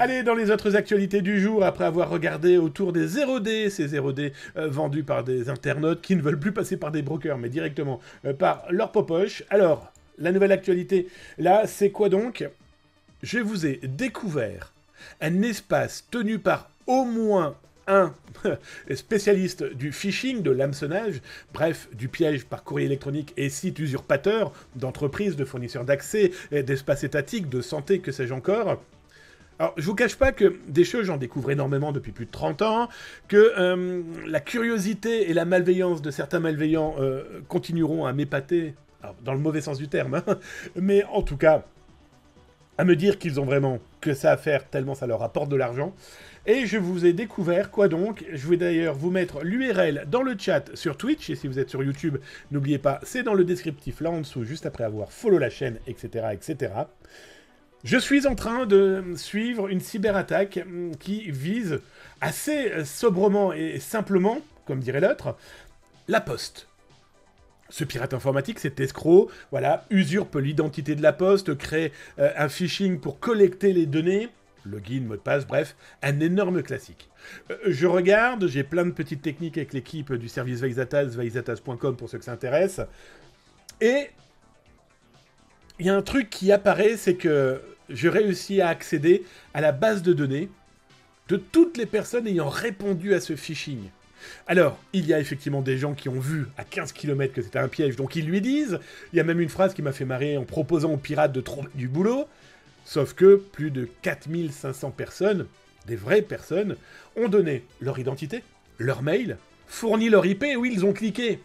Allez, dans les autres actualités du jour, après avoir regardé autour des 0D, ces 0D vendus par des internautes qui ne veulent plus passer par des brokers, mais directement par leur popoche. Alors, la nouvelle actualité, là, c'est quoi donc? Je vous ai découvert un espace tenu par au moins un spécialiste du phishing, de l'hameçonnage, bref, du piège par courrier électronique et site usurpateur, d'entreprises, de fournisseurs d'accès, d'espaces étatiques, de santé, que sais-je encore. Alors, je vous cache pas que des choses, j'en découvre énormément depuis plus de 30 ans, que la curiosité et la malveillance de certains malveillants continueront à m'épater, dans le mauvais sens du terme, hein, mais en tout cas, à me dire qu'ils ont vraiment que ça à faire tellement ça leur apporte de l'argent. Et je vous ai découvert, quoi donc? Je vais d'ailleurs vous mettre l'URL dans le chat sur Twitch, et si vous êtes sur YouTube, n'oubliez pas, c'est dans le descriptif là en dessous, juste après avoir follow la chaîne, etc., etc. Je suis en train de suivre une cyberattaque qui vise assez sobrement et simplement, comme dirait l'autre, la Poste. Ce pirate informatique, cet escroc, voilà, usurpe l'identité de la Poste, crée un phishing pour collecter les données, login, mot de passe, bref, un énorme classique. Je regarde, j'ai plein de petites techniques avec l'équipe du service Veizatas, veizatas.com pour ceux que ça intéresse, et il y a un truc qui apparaît, c'est que je réussis à accéder à la base de données de toutes les personnes ayant répondu à ce phishing. Alors, il y a effectivement des gens qui ont vu à 15 km que c'était un piège, donc ils lui disent. Il y a même une phrase qui m'a fait marrer en proposant aux pirates de trouver du boulot. Sauf que plus de 4500 personnes, des vraies personnes, ont donné leur identité, leur mail, fourni leur IP, oui, ils ont cliqué.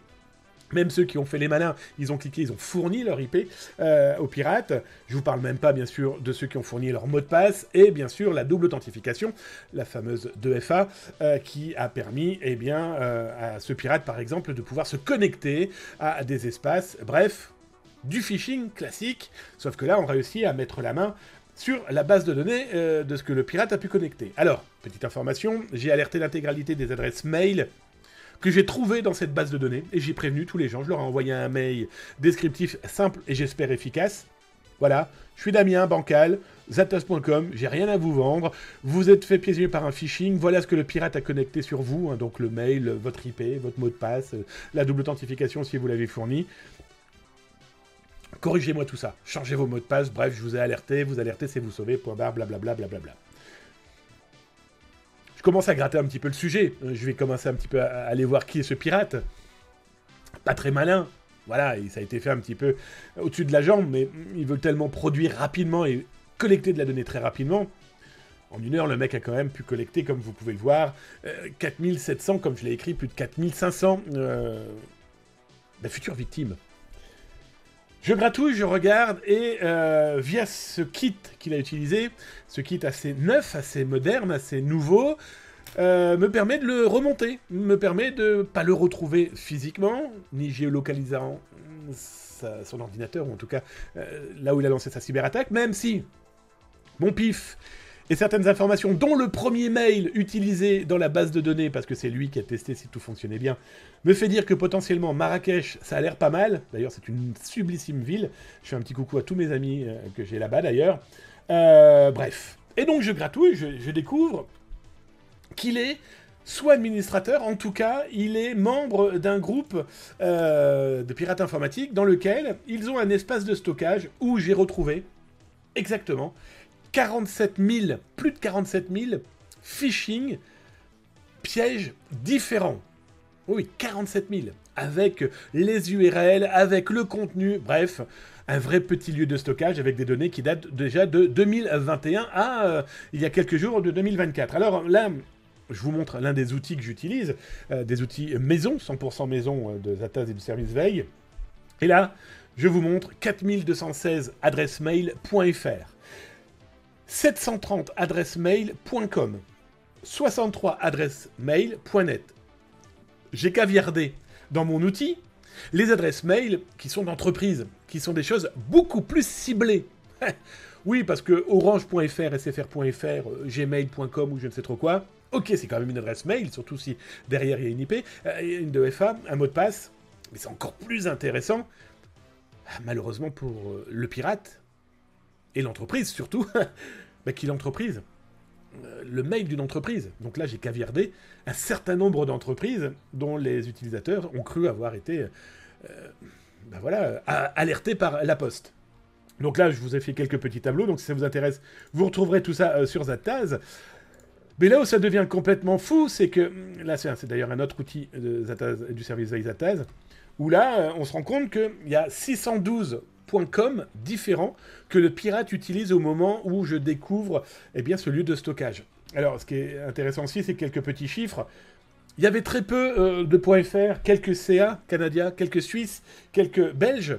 Même ceux qui ont fait les malins, ils ont cliqué, ils ont fourni leur IP aux pirates. Je vous parle même pas, bien sûr, de ceux qui ont fourni leur mot de passe, et bien sûr, la double authentification, la fameuse 2FA, qui a permis, eh bien, à ce pirate, par exemple, de pouvoir se connecter à des espaces, bref, du phishing classique, sauf que là, on réussit à mettre la main sur la base de données de ce que le pirate a pu connecter. Alors, petite information, j'ai alerté l'intégralité des adresses mail que j'ai trouvé dans cette base de données, et j'ai prévenu tous les gens, je leur ai envoyé un mail descriptif simple et j'espère efficace. Voilà, je suis Damien, bancal, zatas.com, j'ai rien à vous vendre, vous êtes fait piéger par un phishing, voilà ce que le pirate a connecté sur vous, hein, donc le mail, votre IP, votre mot de passe, la double authentification si vous l'avez fourni. Corrigez-moi tout ça, changez vos mots de passe, bref, je vous ai alerté, vous alertez, c'est vous sauver, point barre, blablabla, blablabla. Je commence à gratter un petit peu le sujet. Je vais commencer un petit peu à aller voir qui est ce pirate. Pas très malin. Voilà, et ça a été fait un petit peu au-dessus de la jambe, mais il veut tellement produire rapidement et collecter de la donnée très rapidement. En une heure, le mec a quand même pu collecter, comme vous pouvez le voir, 4700, comme je l'ai écrit, plus de 4500 futures victimes. Je gratouille, je regarde, et via ce kit qu'il a utilisé, ce kit assez neuf, assez moderne, assez nouveau, me permet de le remonter, me permet de pas le retrouver physiquement, ni géolocalisant son ordinateur, ou en tout cas là où il a lancé sa cyberattaque, même si mon pif et certaines informations, dont le premier mail utilisé dans la base de données, parce que c'est lui qui a testé si tout fonctionnait bien, me fait dire que potentiellement Marrakech, ça a l'air pas mal. D'ailleurs, c'est une sublissime ville. Je fais un petit coucou à tous mes amis que j'ai là-bas, d'ailleurs. Bref. Et donc, je gratouille, je découvre qu'il est soit administrateur, en tout cas, il est membre d'un groupe de pirates informatiques dans lequel ils ont un espace de stockage où j'ai retrouvé exactement 47 000, plus de 47 000 phishing pièges différents. Oui, 47 000. Avec les URL, avec le contenu, bref, un vrai petit lieu de stockage avec des données qui datent déjà de 2021 à, il y a quelques jours, de 2024. Alors là, je vous montre l'un des outils que j'utilise, des outils maison, 100% maison de Zatas et du service veille. Et là, je vous montre 4216 adressemail.fr. 730 adressemail.com, 63 adressemail.net. J'ai caviardé dans mon outil les adresses mail qui sont d'entreprise, qui sont des choses beaucoup plus ciblées. Oui, parce que orange.fr, sfr.fr, gmail.com ou je ne sais trop quoi, ok, c'est quand même une adresse mail, surtout si derrière il y a une IP, une 2FA, un mot de passe, mais c'est encore plus intéressant, malheureusement pour le pirate, et l'entreprise surtout, qui l'entreprise le mail d'une entreprise. Donc là, j'ai caviardé un certain nombre d'entreprises dont les utilisateurs ont cru avoir été alertés par la Poste. Donc là, je vous ai fait quelques petits tableaux, donc si ça vous intéresse, vous retrouverez tout ça sur Zataz. Mais là où ça devient complètement fou, c'est que... Là, c'est d'ailleurs un autre outil de Zataz, du service Zataz, où là, on se rend compte qu'il y a 612.com différents que le pirate utilise au moment où je découvre ce lieu de stockage. Alors, ce qui est intéressant aussi, c'est quelques petits chiffres. Il y avait très peu de .fr, quelques CA canadiens, quelques Suisses, quelques Belges.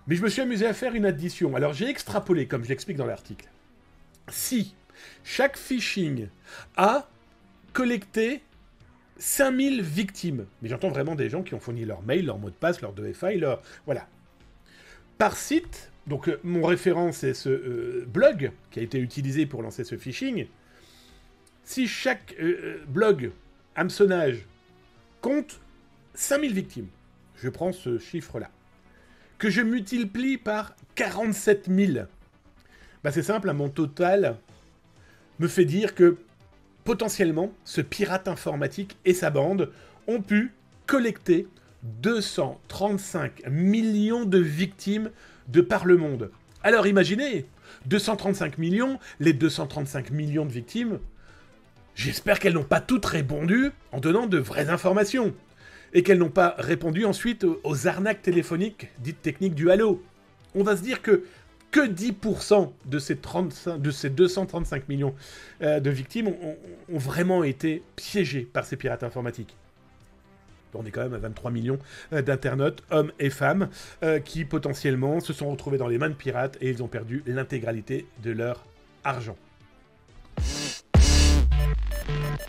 Mais je me suis amusé à faire une addition. Alors, j'ai extrapolé, comme je l'explique dans l'article. Si chaque phishing a collecté 5000 victimes, mais j'entends vraiment des gens qui ont fourni leur mail, leur mot de passe, leur 2FA, leur... Voilà. Par site, donc mon référent, c'est ce blog qui a été utilisé pour lancer ce phishing. Si chaque blog hameçonnage compte 5000 victimes, je prends ce chiffre-là, que je multiplie par 47 000, c'est simple, mon total me fait dire que potentiellement, ce pirate informatique et sa bande ont pu collecter 235 millions de victimes de par le monde. Alors imaginez, 235 millions, les 235 millions de victimes, j'espère qu'elles n'ont pas toutes répondu en donnant de vraies informations. Et qu'elles n'ont pas répondu ensuite aux arnaques téléphoniques dites techniques du Halo. On va se dire que 10% de ces 235 millions de victimes ont vraiment été piégés par ces pirates informatiques. On est quand même à 23 millions d'internautes, hommes et femmes, qui potentiellement se sont retrouvés dans les mains de pirates et ils ont perdu l'intégralité de leur argent.